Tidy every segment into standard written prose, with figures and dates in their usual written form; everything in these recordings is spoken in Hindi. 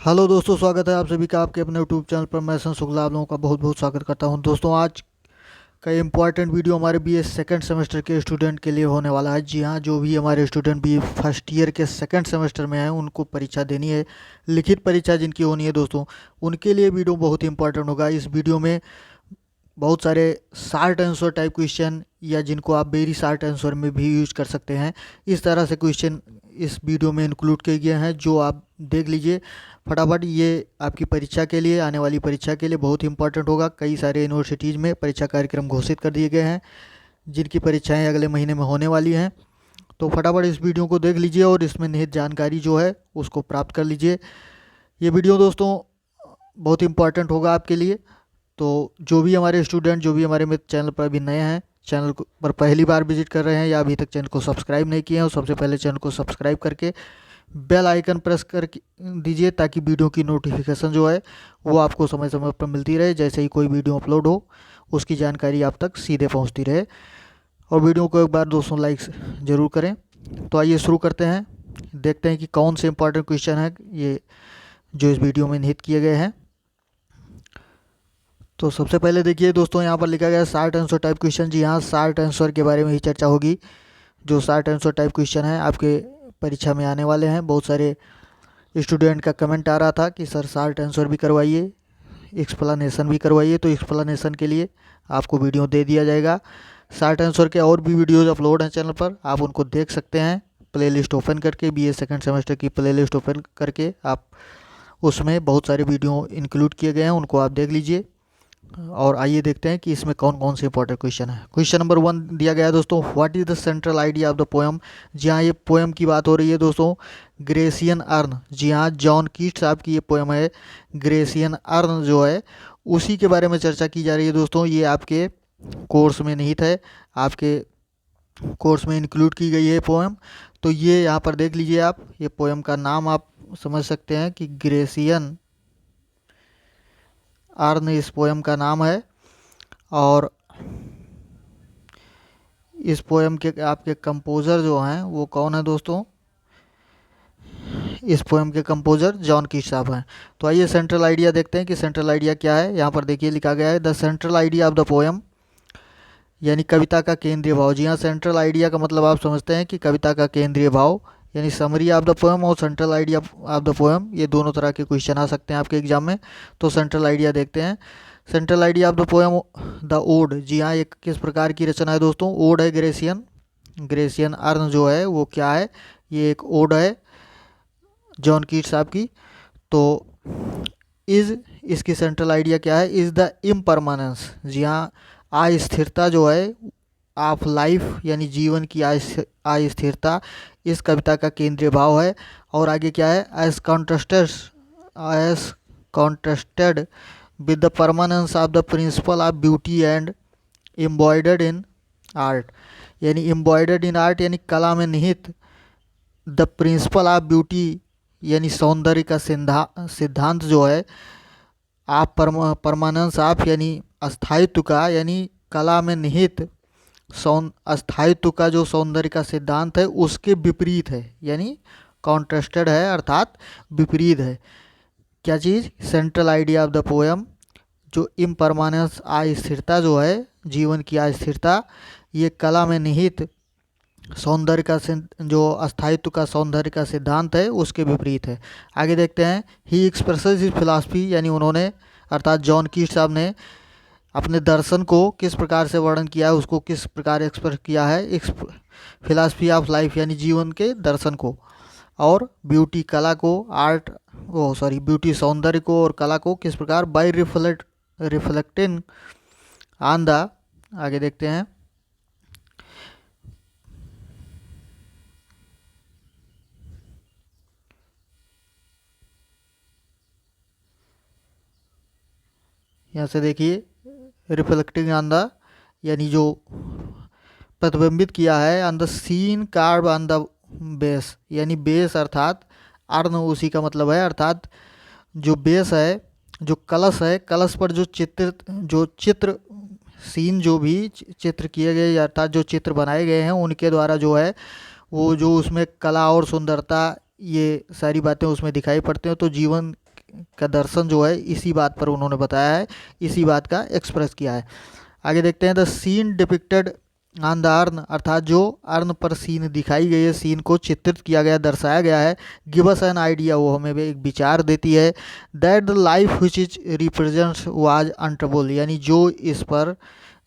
हेलो दोस्तों, स्वागत है आप सभी का आपके अपने यूट्यूब चैनल पर। मैं सन शुक्ला आप लोगों का बहुत बहुत स्वागत करता हूं। दोस्तों, आज का इम्पॉर्टेंट वीडियो हमारे बीए सेकंड सेमेस्टर के स्टूडेंट के लिए होने वाला है। जी हाँ, जो भी हमारे स्टूडेंट बी फर्स्ट ईयर के सेकंड सेमेस्टर में हैं उनको परीक्षा देनी है, लिखित परीक्षा जिनकी होनी है दोस्तों, उनके लिए वीडियो बहुत ही इंपॉर्टेंट होगा। इस वीडियो में बहुत सारे शार्ट आंसर टाइप क्वेश्चन, या जिनको आप वेरी शार्ट आंसर में भी यूज कर सकते हैं, इस तरह से क्वेश्चन इस वीडियो में इंक्लूड किए गए हैं, जो आप देख लीजिए फटाफट। ये आपकी परीक्षा के लिए, आने वाली परीक्षा के लिए बहुत ही इंपॉर्टेंट होगा। कई सारे यूनिवर्सिटीज़ में परीक्षा कार्यक्रम घोषित कर दिए गए हैं, जिनकी परीक्षाएं अगले महीने में होने वाली हैं। तो फटाफट इस वीडियो को देख लीजिए और इसमें निहित जानकारी जो है उसको प्राप्त कर लीजिए। ये वीडियो दोस्तों बहुत इंपॉर्टेंट होगा आपके लिए। तो जो भी हमारे स्टूडेंट, जो भी हमारे मित्र चैनल पर अभी नए हैं, चैनल पर पहली बार विजिट कर रहे हैं या अभी तक चैनल को सब्सक्राइब नहीं किए हैं, सबसे पहले चैनल को सब्सक्राइब करके बेल आइकन प्रेस कर दीजिए, ताकि वीडियो की नोटिफिकेशन जो है वो आपको समय समय पर मिलती रहे। जैसे ही कोई वीडियो अपलोड हो उसकी जानकारी आप तक सीधे पहुंचती रहे। और वीडियो को एक बार दोस्तों लाइक ज़रूर करें। तो आइए शुरू करते हैं, देखते हैं कि कौन से इंपॉर्टेंट क्वेश्चन है ये जो इस वीडियो में निहित किए गए हैं। तो सबसे पहले देखिए दोस्तों, यहाँ पर लिखा गया है शार्ट आंसर टाइप क्वेश्चन। जी हाँ, शार्ट आंसर के बारे में ही चर्चा होगी। जो शार्ट आंसर टाइप क्वेश्चन है आपके परीक्षा में आने वाले हैं। बहुत सारे स्टूडेंट का कमेंट आ रहा था कि सर शार्ट आंसर भी करवाइए, एक्सप्लेनेशन भी करवाइए। तो एक्सप्लेनेशन के लिए आपको वीडियो दे दिया जाएगा। शार्ट आंसर के और भी वीडियोज अपलोड हैं चैनल पर, आप उनको देख सकते हैं। प्लेलिस्ट ओपन करके, बीए सेकंड सेमेस्टर की प्लेलिस्ट ओपन करके आप उसमें बहुत सारे वीडियो इंक्लूड किए गए हैं, उनको आप देख लीजिए। और आइए देखते हैं कि इसमें कौन कौन से इंपॉर्टेंट क्वेश्चन है। क्वेश्चन नंबर 1 दिया गया है दोस्तों, what is the central idea of the poem. जी हाँ, ये पोएम की बात हो रही है दोस्तों, ग्रेसियन अर्न। जी हाँ, जॉन कीट्स साहब की ये पोएम है, ग्रेसियन अर्न जो है उसी के बारे में चर्चा की जा रही है दोस्तों। ये आपके कोर्स में निहित है, आपके कोर्स में इंक्लूड की गई है पोएम। तो ये यहाँ पर देख लीजिए आप, ये पोएम का नाम आप समझ सकते हैं कि ग्रेसियन अर्न इस पोएम का नाम है। और इस पोएम के आपके कंपोज़र जो हैं वो कौन है दोस्तों, इस पोएम के कंपोज़र जॉन कीट्स साहब हैं। तो आइए सेंट्रल आइडिया देखते हैं कि सेंट्रल आइडिया क्या है। यहाँ पर देखिए लिखा गया है the central idea of the poem, यानी कविता का केंद्रीय भाव। जी हाँ, सेंट्रल आइडिया का मतलब आप समझते हैं कि कविता का केंद्रीय भाव, यानी समरी ऑफ द पोएम और central idea of the poem, ये दोनों तरह के क्वेश्चन आ सकते हैं आपके एग्जाम में। तो सेंट्रल आइडिया देखते हैं। Central idea of the poem the ode. जी हाँ, एक किस प्रकार की रचना है दोस्तों, ओड है ग्रेसियन। ग्रेसियन अर्न जो है वो क्या है, ये एक ओड है जॉन कीट्स साहब की। तो इज, इसकी सेंट्रल आइडिया क्या है, इज द इम्परमानेंस। जी हाँ, अस्थिरता जो है, ऑफ लाइफ यानी जीवन की अस्थिरता इस कविता का केंद्रीय भाव है। और आगे क्या है, as contrasted with the permanence of the principle of beauty and embodied in art. यानी एम्बॉयडर्ड इन आर्ट यानी कला में निहित, द प्रिंसिपल ऑफ ब्यूटी यानी सौंदर्य का सिद्धांत जो है, आप परमानेंस ऑफ यानी अस्थायित्व का, यानी कला में निहित अस्थायित्व का जो सौंदर्य का सिद्धांत है उसके विपरीत है, यानी कॉन्ट्रास्टेड है, अर्थात विपरीत है। क्या चीज़, central idea of the poem, जो इम्परमानेंस अस्थिरता जो है, जीवन की अस्थिरता, ये कला में निहित सौंदर्य का जो अस्थायित्व का सौंदर्य का सिद्धांत है उसके विपरीत है। आगे देखते हैं, ही एक्सप्रेसेस हिज फिलॉसफी, यानी उन्होंने अर्थात जॉन कीट्स साहब ने अपने दर्शन को किस प्रकार से वर्णन किया है, उसको किस प्रकार एक्सप्रेस किया है, फिलॉसफी ऑफ लाइफ यानी जीवन के दर्शन को, और ब्यूटी कला को, ब्यूटी सौंदर्य को और कला को किस प्रकार, बाय रिफ्लेक्टिंग ऑन द। आगे देखते हैं, यहाँ से देखिए रिफ्लेक्टिंग ऑन द, यानी जो प्रतिबिंबित किया है, on the scene carve on the base, यानी बेस अर्थात अर्न उसी का मतलब है, अर्थात जो बेस है, जो कलश है, कलश पर जो चित्र सीन, जो भी चित्र किए गए अर्थात जो चित्र बनाए गए हैं उनके द्वारा जो है वो जो उसमें कला और सुंदरता, ये सारी बातें उसमें दिखाई पड़ती हैं। तो जीवन का दर्शन जो है इसी बात पर उन्होंने बताया है, इसी बात का एक्सप्रेस किया है। आगे देखते हैं, the scene depicted on the urn, अर्थात जो अर्न पर सीन दिखाई गई है, सीन को चित्रित किया गया, दर्शाया गया है, गिव अस एन आइडिया, वो हमें भी एक विचार देती है, that the life which is represents was untroubled, यानी जो इस पर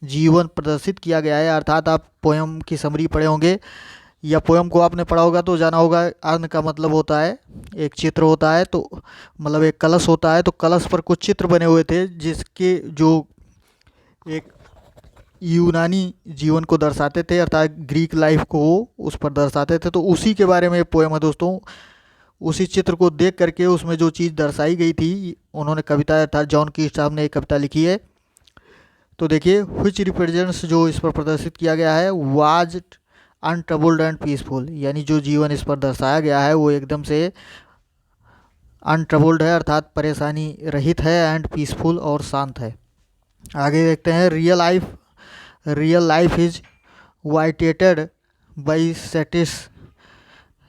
जीवन प्रदर्शित किया गया है, अर्थात आप पोयम की समरी पढ़े होंगे या पोयम को आपने पढ़ा होगा तो जाना होगा, अर्न का मतलब होता है एक चित्र होता है, तो मतलब एक कलश होता है, तो कलश पर कुछ चित्र बने हुए थे जिसके जो एक यूनानी जीवन को दर्शाते थे, अर्थात ग्रीक लाइफ को वो उस पर दर्शाते थे, तो उसी के बारे में पोयम है दोस्तों। उसी चित्र को देख करके उसमें जो चीज़ दर्शाई गई थी, उन्होंने कविता अर्थात जॉन कीट्स साहब ने एक कविता लिखी है। तो देखिए, व्हिच रिप्रेजेंट्स, जो इस पर प्रदर्शित किया गया है, वाज अनट्रबल्ड एंड पीसफुल, यानी जो जीवन इस पर दर्शाया गया है वो एकदम से अनट्रबल्ड है, अर्थात परेशानी रहित है, एंड पीसफुल और शांत है। आगे देखते हैं, real life is vitiated by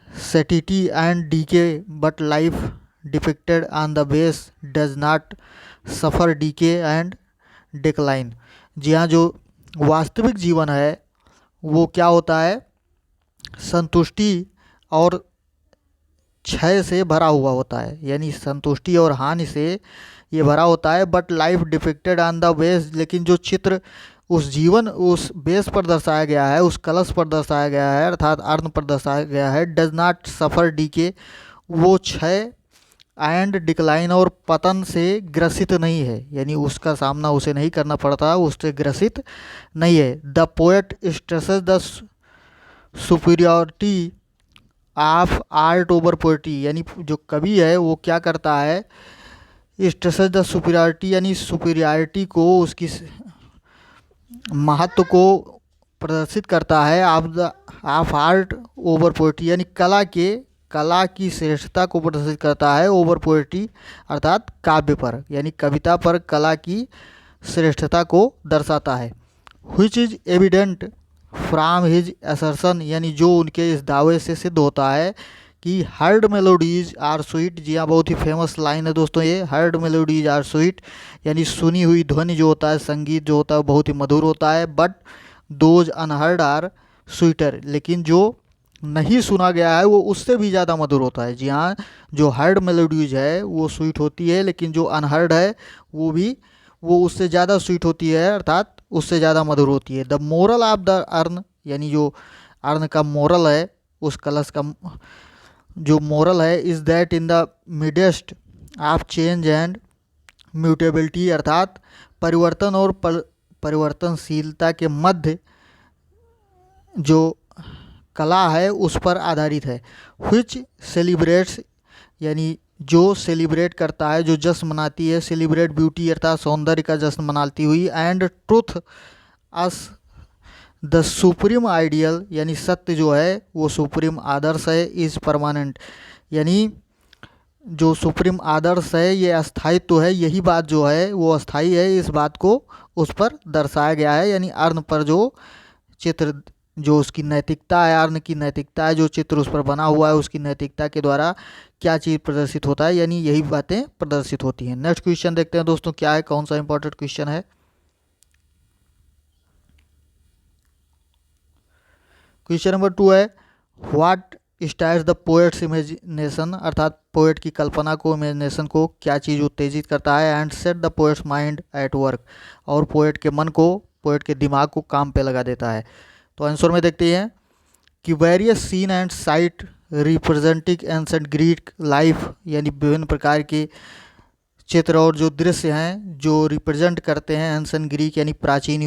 satiety and decay, but life depicted on the base does not suffer decay and decline। जी हाँ, जो वास्तविक जीवन है वो क्या होता है, संतुष्टि और क्षय से भरा हुआ होता है, यानी संतुष्टि और हानि से ये भरा होता है। But life depicted on the base, लेकिन जो चित्र उस जीवन उस बेस पर दर्शाया गया है, उस कलश पर दर्शाया गया है, अर्थात अर्न पर दर्शाया गया है, डज नॉट सफ़र डीके, वो क्षय एंड डिक्लाइन और पतन से ग्रसित नहीं है, यानी उसका सामना उसे नहीं करना पड़ता, उससे ग्रसित नहीं है। The poet stresses the superiority of art over poetry, यानी जो कवि है वो क्या करता है, स्ट्रेसेस द सुपीरियरिटी, यानी सुपीरियरिटी को, उसकी महत्व को प्रदर्शित करता है, ऑफ आर्ट ओवर पोएट्री, यानी कला की श्रेष्ठता को प्रदर्शित करता है, ओवर पोएट्री अर्थात काव्य पर, यानी कविता पर कला की श्रेष्ठता को दर्शाता है। Which is evident from his assertion, यानी जो उनके इस दावे से सिद्ध होता है कि हर्ड मेलोडीज आर स्वीट। जी हाँ, बहुत ही फेमस लाइन है दोस्तों ये, हर्ड मेलोडीज आर स्वीट, यानी सुनी हुई ध्वनि जो होता है, संगीत जो होता है बहुत ही मधुर होता है। But those unheard are sweeter, लेकिन जो नहीं सुना गया है वो उससे भी ज़्यादा मधुर होता है। जी हाँ, जो हर्ड मेलोडीज है वो स्वीट होती है, लेकिन जो अनहर्ड है वो उससे ज़्यादा स्वीट होती है, अर्थात उससे ज़्यादा मधुर होती है। The moral of the urn, यानी जो अर्न का मोरल है, उस कलश का जो मोरल है, is that in the midst of change and mutability, अर्थात परिवर्तन और परिवर्तनशीलता के मध्य जो कला है उस पर आधारित है। व्हिच सेलिब्रेट्स, यानी जो सेलिब्रेट करता है, जो जश्न मनाती है, सेलिब्रेट ब्यूटी अर्थात सौंदर्य का जश्न मनाती हुई, and truth us the supreme ideal, यानी सत्य जो है वो सुप्रीम आदर्श है, इज़ परमानेंट, यानी जो सुप्रीम आदर्श है ये अस्थायित्व है, यही बात जो है वो अस्थायी है, इस बात को उस पर दर्शाया गया है। यानी अर्न पर जो चित्र, जो उसकी नैतिकता है, अर्न की नैतिकता है, जो चित्र उस पर बना हुआ है उसकी नैतिकता के द्वारा क्या चीज़ प्रदर्शित होता है, यानी यही बातें प्रदर्शित होती हैं। नेक्स्ट क्वेश्चन देखते हैं दोस्तों, क्या है, कौन सा इंपॉर्टेंट क्वेश्चन है। क्वेश्चन नंबर 2 है, what stars the poets imagination, अर्थात पोएट की कल्पना को, इमेजिनेशन को क्या चीज़ उत्तेजित करता है, and set the poets mind at work, और पोएट के मन को, पोएट के दिमाग को काम पे लगा देता है। तो आंसर में देखते हैं कि various scene and sight representing ancient Greek life, यानी विभिन्न प्रकार के चित्र और जो दृश्य हैं जो रिप्रेजेंट करते हैं एंसेंट ग्रीक, यानी प्राचीन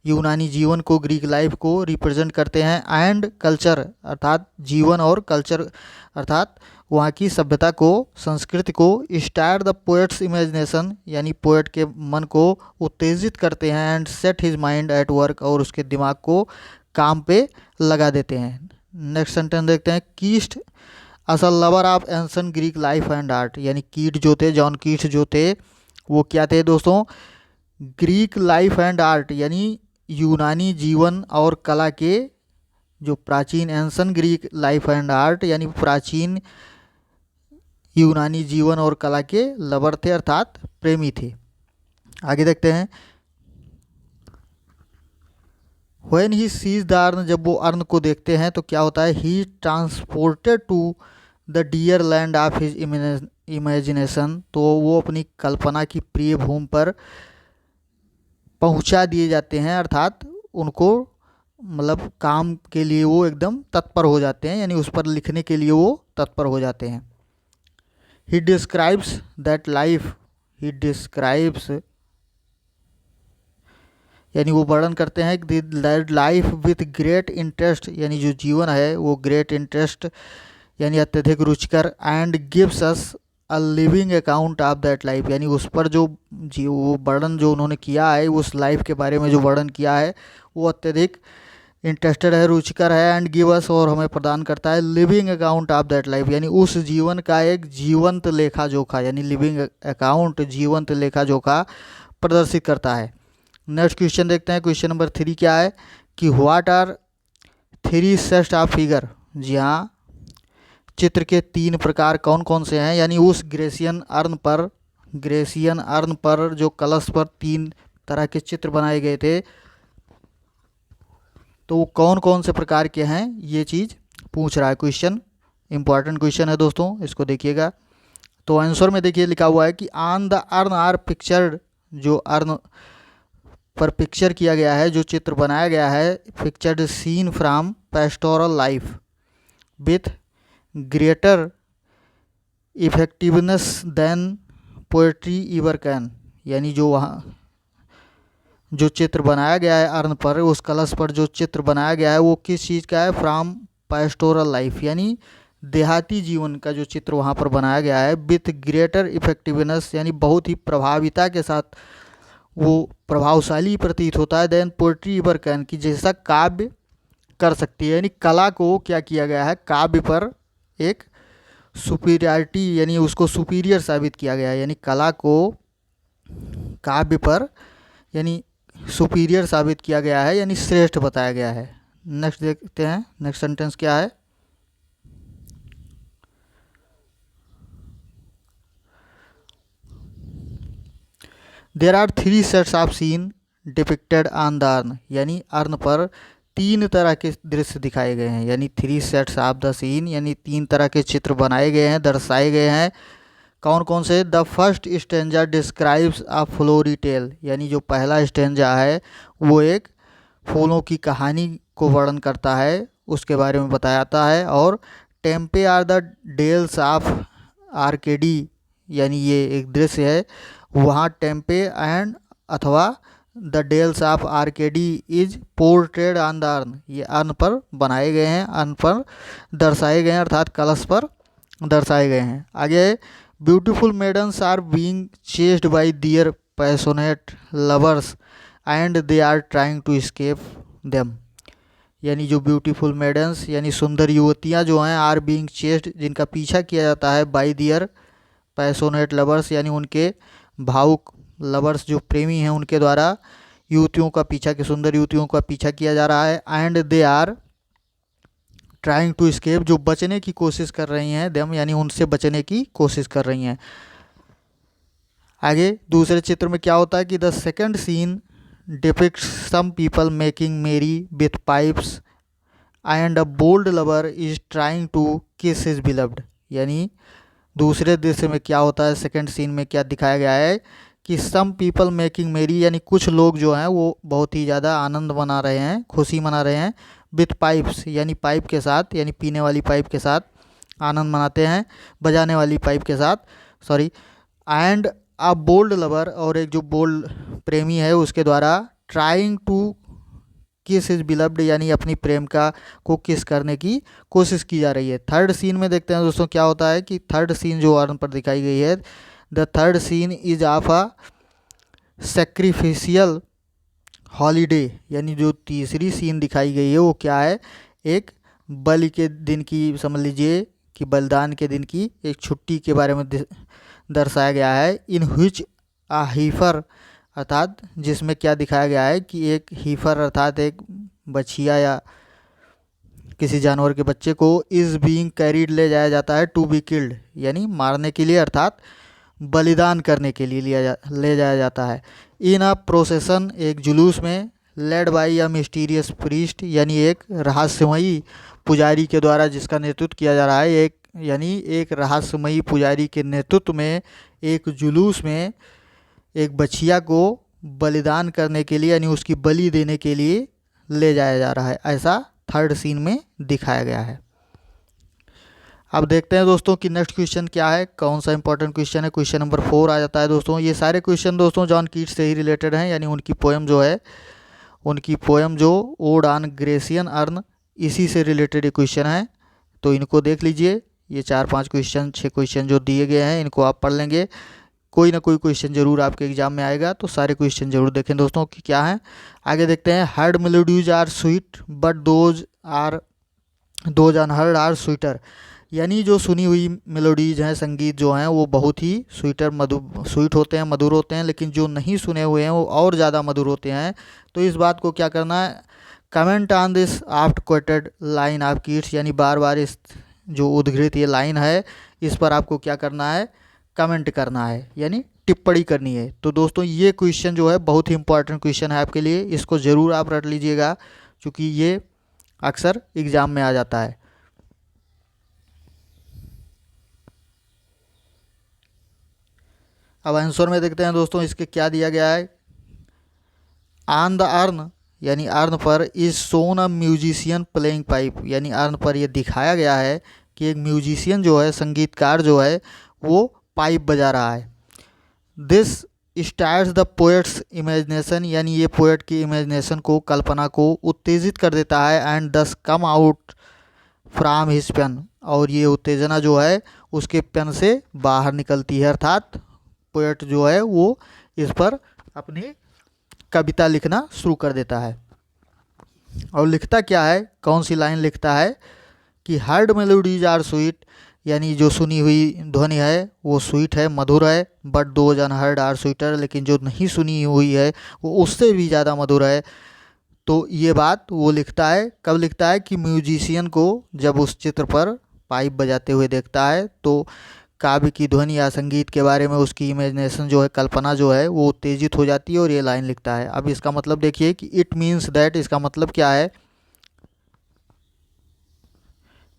यूनानी जीवन को, ग्रीक लाइफ को रिप्रेजेंट करते हैं, एंड कल्चर अर्थात जीवन, और कल्चर अर्थात वहाँ की सभ्यता को, संस्कृति को, स्टार द पोएट्स इमेजिनेशन, यानी पोएट के मन को उत्तेजित करते हैं, and set his mind at work, और उसके दिमाग को काम पे लगा देते हैं। नेक्स्ट सेंटेंस देखते हैं, कीस्ट असल lover of ancient Greek life and art, यानी कीट जो थे, जॉन कीट्स जो थे, वो क्या थे दोस्तों, ग्रीक लाइफ एंड आर्ट, यानी यूनानी जीवन और कला के जो प्राचीन ancient Greek life and art, यानी प्राचीन यूनानी जीवन और कला के लवर थे, अर्थात प्रेमी थे। आगे देखते हैं। When he sees the earn, जब वो अर्न को देखते हैं तो क्या होता है, he transported to the dear land of his imagination, तो वो अपनी कल्पना की प्रिय भूमि पर पहुंचा दिए जाते हैं, अर्थात उनको मतलब काम के लिए वो एकदम तत्पर हो जाते हैं, यानी उस पर लिखने के लिए वो तत्पर हो जाते हैं। He describes that life, he describes यानी वो वर्णन करते हैं that life with great interest, यानी जो जीवन है वो ग्रेट इंटरेस्ट यानी अत्यधिक रुचिकर, and gives us a living account of that life, यानी उस पर जो वो वर्णन जो उन्होंने किया है, उस लाइफ के बारे में जो वर्णन किया है वो अत्यधिक इंटरेस्टेड है, रुचिकर है, एंड गिव अस, और हमें प्रदान करता है living account of that life, यानी उस जीवन का एक जीवंत लेखा जोखा, यानी लिविंग अकाउंट जीवंत लेखा जोखा प्रदर्शित करता है। नेक्स्ट क्वेश्चन देखते हैं। क्वेश्चन नंबर 3 क्या है कि what are 3 sets of figure. जी हाँ, चित्र के 3 प्रकार कौन कौन से हैं, यानी उस ग्रेसियन अर्न पर जो कलश पर 3 तरह के चित्र बनाए गए थे, तो वो कौन कौन से प्रकार के हैं, ये चीज़ पूछ रहा है क्वेश्चन। इंपॉर्टेंट क्वेश्चन है दोस्तों, इसको देखिएगा। तो आंसर में देखिए लिखा हुआ है कि on the urn are pictured, जो अर्न पर पिक्चर किया गया है, जो चित्र बनाया गया है, pictured scene from pastoral life with greater effectiveness than poetry ever can, यानी जो वहाँ जो चित्र बनाया गया है अर्न पर, उस कलश पर जो चित्र बनाया गया है वो किस चीज़ का है, फ्रॉम पेस्टोरल लाइफ, यानी देहाती जीवन का जो चित्र वहाँ पर बनाया गया है, विथ ग्रेटर इफेक्टिवनेस, यानी बहुत ही प्रभाविता के साथ वो प्रभावशाली प्रतीत होता है, देन पोएट्री इवर कैन, की जैसा काव्य कर सकती है, यानी कला को क्या किया गया है, काव्य पर एक सुपीरियरिटी, यानी उसको सुपीरियर साबित किया गया है, यानी कला को काव्य पर यानी सुपीरियर साबित किया गया है, यानी श्रेष्ठ बताया गया है। नेक्स्ट देखते हैं, नेक्स्ट सेंटेंस क्या है। There are 3 sets of scene depicted on the urn, यानी अर्न पर 3 तरह के दृश्य दिखाए गए हैं, यानी 3 सेट्स ऑफ द सीन, यानी 3 तरह के चित्र बनाए गए हैं, दर्शाए गए हैं। कौन कौन से, the first stanza describes a flowery tale, यानी जो पहला स्टेंजा है वो एक फूलों की कहानी को वर्णन करता है, उसके बारे में बताता है। और Tempe are the dales of Arcady, यानी ये एक दृश्य है, वहाँ टेम्पे एंड अथवा the dales of Arcady is portrayed on the urn, ये अर्न पर बनाए गए हैं, अर्न पर दर्शाए गए हैं, अर्थात कलश पर दर्शाए गए हैं। आगे, beautiful maidens are being chased by their passionate lovers and they are trying to escape them, यानी जो ब्यूटीफुल मेडन्स यानी सुंदर युवतियां जो हैं, आर बीइंग चेस्ड, जिनका पीछा किया जाता है, बाय दियर पैशनेट लवर्स, यानी उनके भावुक लवर्स जो प्रेमी हैं उनके द्वारा युवतियों का पीछा, के सुंदर युवतियों का पीछा किया जा रहा है। And they are trying to escape, जो बचने की कोशिश कर रही हैं, देम यानी उनसे बचने की कोशिश कर रही हैं। आगे दूसरे चित्र में क्या होता है कि the second scene depicts some people making merry with pipes and a bold lover is trying to kiss his beloved, यानी दूसरे दृश्य में क्या होता है, सेकंड सीन में क्या दिखाया गया है कि सम पीपल मेकिंग मेरी, यानी कुछ लोग जो हैं वो बहुत ही ज़्यादा आनंद मना रहे हैं, खुशी मना रहे हैं, विथ पाइप्स, यानी पाइप के साथ, यानी पीने वाली पाइप के साथ आनंद मनाते हैं, बजाने वाली पाइप के साथ, sorry. And a bold lover, और एक जो बोल्ड प्रेमी है उसके द्वारा trying to kiss is beloved, यानी अपनी प्रेमिका को किस करने की कोशिश की जा रही है। थर्ड सीन में देखते हैं दोस्तों क्या होता है कि थर्ड सीन जो अर्न पर दिखाई गई है, the third scene is of a sacrificial holiday, यानी जो तीसरी सीन दिखाई गई है वो क्या है, एक बलि के दिन की, समझ लीजिए कि बलिदान के दिन की एक छुट्टी के बारे में दर्शाया गया है। इन व्हिच अ हीफर, अर्थात जिसमें क्या दिखाया गया है कि एक हीफर अर्थात एक बछिया या किसी जानवर के बच्चे को इज़ बीइंग कैरीड ले जाया जाता है टू बी किल्ड, यानी मारने के लिए अर्थात बलिदान करने के लिए ले जाया जाता है। इन अ प्रोसेसन, एक जुलूस में, led by a mysterious priest, यानी एक रहस्यमयी पुजारी के द्वारा जिसका नेतृत्व किया जा रहा है, एक रहस्यमयी पुजारी के नेतृत्व में एक जुलूस में एक बछिया को बलिदान करने के लिए यानी उसकी बलि देने के लिए ले जाया जा रहा है, ऐसा थर्ड सीन में दिखाया गया है। अब देखते हैं दोस्तों कि नेक्स्ट क्वेश्चन क्या है, कौन सा इंपॉर्टेंट क्वेश्चन है। क्वेश्चन नंबर 4 आ जाता है दोस्तों। ये सारे क्वेश्चन दोस्तों जॉन कीट्स से ही रिलेटेड हैं, यानी उनकी पोएम जो ओड ऑन ग्रेसियन अर्न, इसी से रिलेटेड क्वेश्चन है। तो इनको देख लीजिए, ये 4-5 क्वेश्चन 6 क्वेश्चन जो दिए गए हैं इनको आप पढ़ लेंगे, कोई ना कोई क्वेश्चन जरूर आपके एग्जाम में आएगा, तो सारे क्वेश्चन जरूर देखें दोस्तों कि क्या है। आगे देखते हैं, heard melodies are sweet but those unheard are sweeter, यानी जो सुनी हुई मेलोडीज हैं, संगीत जो हैं वो बहुत ही स्वीट होते हैं, मधुर होते हैं, लेकिन जो नहीं सुने हुए हैं वो और ज़्यादा मधुर होते हैं। तो इस बात को क्या करना है, comment on this oft quoted line of Keats, यानी बार बार इस जो उद्धृत ये लाइन है इस पर आपको क्या करना है, कमेंट करना है, यानी टिप्पणी करनी है। तो दोस्तों ये क्वेश्चन जो है बहुत ही इंपॉर्टेंट क्वेश्चन है आपके लिए, इसको ज़रूर आप रट लीजिएगा क्योंकि ये अक्सर एग्ज़ाम में आ जाता है। अब आंसर में देखते हैं दोस्तों इसके क्या दिया गया है। ऑन द अर्न, यानी अर्न पर, is shown a musician playing pipe, यानी अर्न पर यह दिखाया गया है कि एक म्यूजिशियन जो है, संगीतकार जो है वो पाइप बजा रहा है। This starts the poets imagination, यानी ये पोएट की इमेजिनेशन को, कल्पना को उत्तेजित कर देता है। And thus come out from his pen, और ये उत्तेजना जो है उसके पेन से बाहर निकलती है, अर्थात पोएट जो है वो इस पर अपनी कविता लिखना शुरू कर देता है। और लिखता क्या है, कौन सी लाइन लिखता है कि हर्ड मेलोडीज आर स्वीट, यानी जो सुनी हुई ध्वनि है वो स्वीट है, मधुर है, but those unheard are sweeter, लेकिन जो नहीं सुनी हुई है वो उससे भी ज़्यादा मधुर है। तो ये बात वो लिखता है, कब लिखता है कि म्यूजिशियन को जब उस चित्र पर पाइप बजाते हुए देखता है तो काव्य की ध्वनि या संगीत के बारे में उसकी इमेजिनेशन जो है, कल्पना जो है वो उत्तेजित हो जाती है और ये लाइन लिखता है। अब इसका मतलब देखिए कि इट मीन्स दैट, इसका मतलब क्या है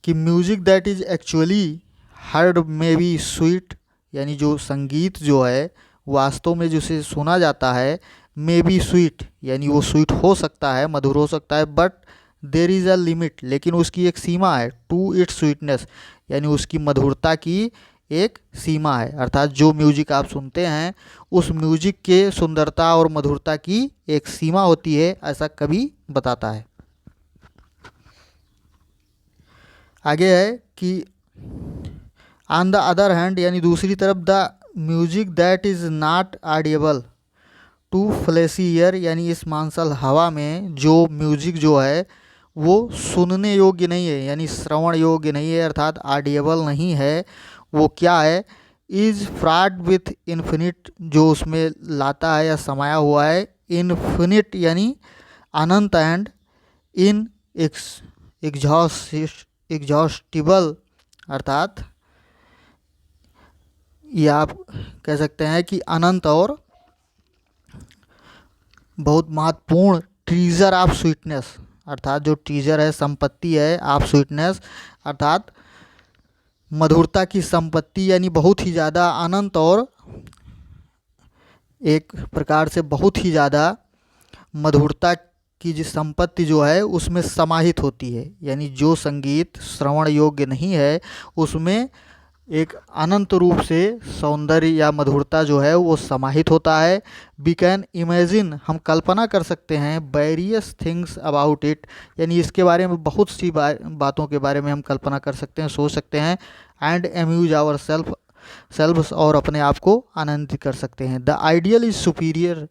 कि music that is actually heard may be sweet, यानी जो संगीत जो है वास्तव में जिसे सुना जाता है, मे बी स्वीट, यानी वो स्वीट हो सकता है, मधुर हो सकता है, but there is a limit, लेकिन उसकी एक सीमा है, टू इट्स स्वीटनेस, यानी उसकी मधुरता की एक सीमा है। अर्थात जो म्यूजिक आप सुनते हैं उस म्यूजिक के सुंदरता और मधुरता की एक सीमा होती है, ऐसा कवि बताता है। आगे है कि ऑन द अदर हैंड, यानी दूसरी तरफ, the music that is not audible to fleshy ear, यानी इस मांसल हवा में जो म्यूजिक जो है वो सुनने योग्य नहीं है, यानी श्रवण योग्य नहीं है, अर्थात ऑडिएबल नहीं है। वो क्या है, इज़ फ्राड विथ इन्फिनिट, जो उसमें लाता है या समाया हुआ है इन्फिनिट, यानी अनंत, एंड इन एग्जॉस्टिबल, अर्थात ये आप कह सकते हैं कि अनंत और बहुत महत्वपूर्ण ट्रीजर ऑफ स्वीटनेस, अर्थात जो ट्रीजर है, संपत्ति है, ऑफ स्वीटनेस, अर्थात मधुरता की संपत्ति, यानी बहुत ही ज़्यादा अनंत और एक प्रकार से बहुत ही ज़्यादा मधुरता की जो संपत्ति जो है उसमें समाहित होती है, यानी जो संगीत श्रवण योग्य नहीं है उसमें एक अनंत रूप से सौंदर्य या मधुरता जो है वो समाहित होता है। वी कैन इमेजिन, हम कल्पना कर सकते हैं, वेरियस थिंग्स अबाउट इट, यानी इसके बारे में बहुत सी बातों के बारे में हम कल्पना कर सकते हैं, सोच सकते हैं। एंड एम्यूज आवर सेल्फ्स, और अपने आप को आनंदित कर सकते हैं। द आइडियल इज सुपीरियर,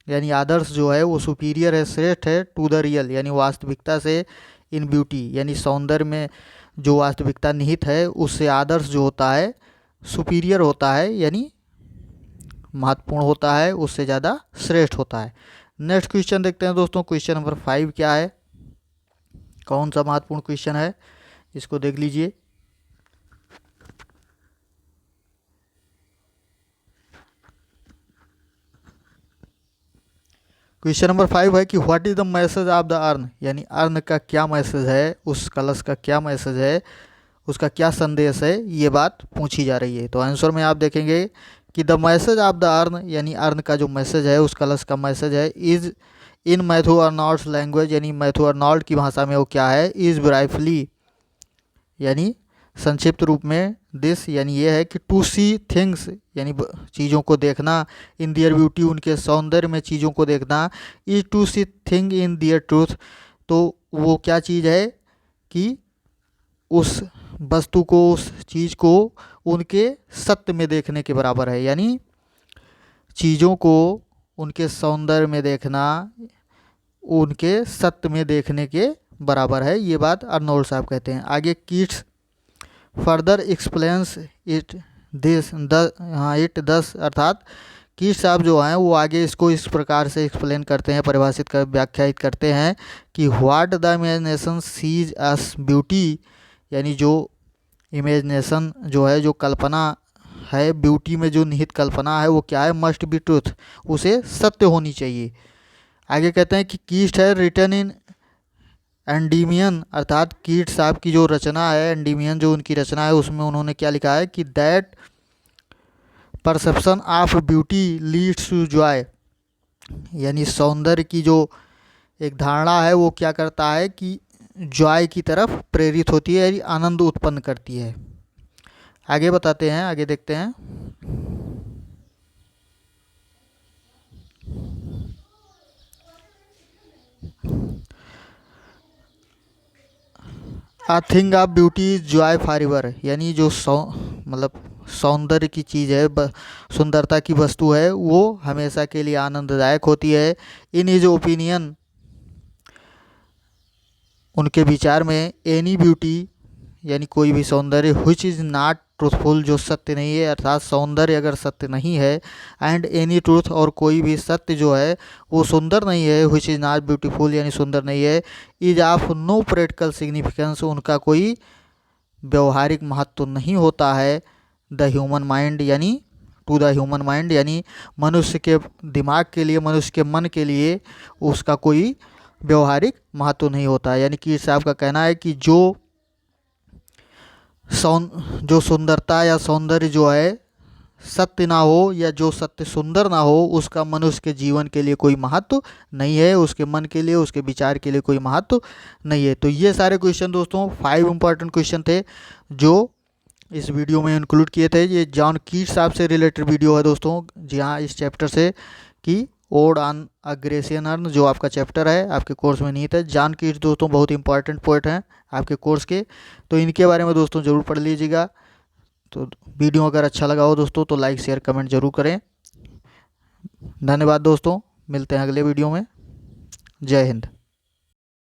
यानी आदर्श जो है वो सुपीरियर है, श्रेष्ठ है, टू द रियल, यानी वास्तविकता से, इन ब्यूटी, यानी सौंदर्य में जो वास्तविकता निहित है उससे आदर्श जो होता है सुपीरियर होता है, यानी महत्वपूर्ण होता है, उससे ज़्यादा श्रेष्ठ होता है। नेक्स्ट क्वेश्चन देखते हैं दोस्तों, क्वेश्चन नंबर 5 क्या है। कौन सा महत्वपूर्ण क्वेश्चन है, इसको देख लीजिए। क्वेश्चन नंबर 5 है कि what is the message of the urn, यानी अर्न का क्या मैसेज है, उस कलश का क्या मैसेज है, उसका क्या संदेश है, ये बात पूछी जा रही है। तो आंसर में आप देखेंगे कि the message of the urn, यानी अर्न का जो मैसेज है, उस कलश का मैसेज है, इज इन मैथ्यू अर्नॉल्ड्स लैंग्वेज, यानी मैथ्यू अर्नॉल्ड की भाषा में वो क्या है, इज ब्राइफली, यानी संक्षिप्त रूप में दिस, यानी ये है कि टू सी थिंग्स, यानी चीज़ों को देखना, इन दियर ब्यूटी, उनके सौंदर्य में चीज़ों को देखना, is to see thing in their truth, तो वो क्या चीज़ है कि उस वस्तु को, उस चीज़ को उनके सत्य में देखने के बराबर है, यानी चीज़ों को उनके सौंदर्य में देखना उनके सत्य में देखने के बराबर है, ये बात अर्नोल्ड साहब कहते हैं। आगे Keats further explains it this it दस, अर्थात कीट्स साहब जो हैं वो आगे इसको इस प्रकार से एक्सप्लेन करते हैं, परिभाषित कर व्याख्यायित करते हैं कि what the imagination seize as beauty, यानी जो इमेजिनेशन जो है, जो कल्पना है, ब्यूटी में जो निहित कल्पना है वो क्या है, मस्ट बी ट्रूथ, उसे सत्य होनी चाहिए। आगे कहते हैं कि कीट्स है रिटन इन एंडीमियन, अर्थात कीट्स साहब की जो रचना है, एंडीमियन जो उनकी रचना है, उसमें उन्होंने क्या लिखा है कि that perception of beauty leads to joy, यानी सौंदर्य की जो एक धारणा है वो क्या करता है कि जॉय की तरफ प्रेरित होती है, यानी आनंद उत्पन्न करती है। आगे बताते हैं, आगे देखते हैं। A thing of beauty is joy forever, यानी जो मतलब सौंदर्य की चीज़ है, सुंदरता की वस्तु है, वो हमेशा के लिए आनंददायक होती है। इन इज ओपिनियन, उनके विचार में, एनी ब्यूटी, यानी कोई भी सौंदर्य, विच इज़ नॉट ट्रूथफुल, जो सत्य नहीं है, अर्थात सौंदर्य अगर सत्य नहीं है, एंड एनी ट्रूथ, और कोई भी सत्य जो है वो सुंदर नहीं है, विच इज़ नॉट ब्यूटीफुल, यानी सुंदर नहीं है, is of no practical significance, उनका कोई व्यवहारिक महत्व नहीं होता है। द ह्यूमन माइंड, यानी टू द ह्यूमन माइंड, यानी मनुष्य के दिमाग के लिए, मनुष्य के मन के लिए उसका कोई व्यवहारिक महत्व नहीं होता है। यानी कीट साहब का कहना है कि जो सुंदरता या सौंदर्य जो है सत्य ना हो, या जो सत्य सुंदर ना हो, उसका मनुष्य के जीवन के लिए कोई महत्व नहीं है, उसके मन के लिए, उसके विचार के लिए कोई महत्व नहीं है। तो ये सारे क्वेश्चन दोस्तों 5 इंपॉर्टेंट क्वेश्चन थे जो इस वीडियो में इंक्लूड किए थे। ये जॉन कीट्स साहब से रिलेटेड वीडियो है दोस्तों, जी हाँ, इस चैप्टर से कि odd on a Grecian earn, जो आपका चैप्टर है आपके कोर्स में निहित है। जॉन कीट्स दोस्तों बहुत इंपॉर्टेंट पोएट हैं आपके कोर्स के, तो इनके बारे में दोस्तों ज़रूर पढ़ लीजिएगा। तो वीडियो अगर अच्छा लगा हो दोस्तों तो लाइक शेयर कमेंट जरूर करें। धन्यवाद दोस्तों, मिलते हैं अगले वीडियो में। जय हिंद।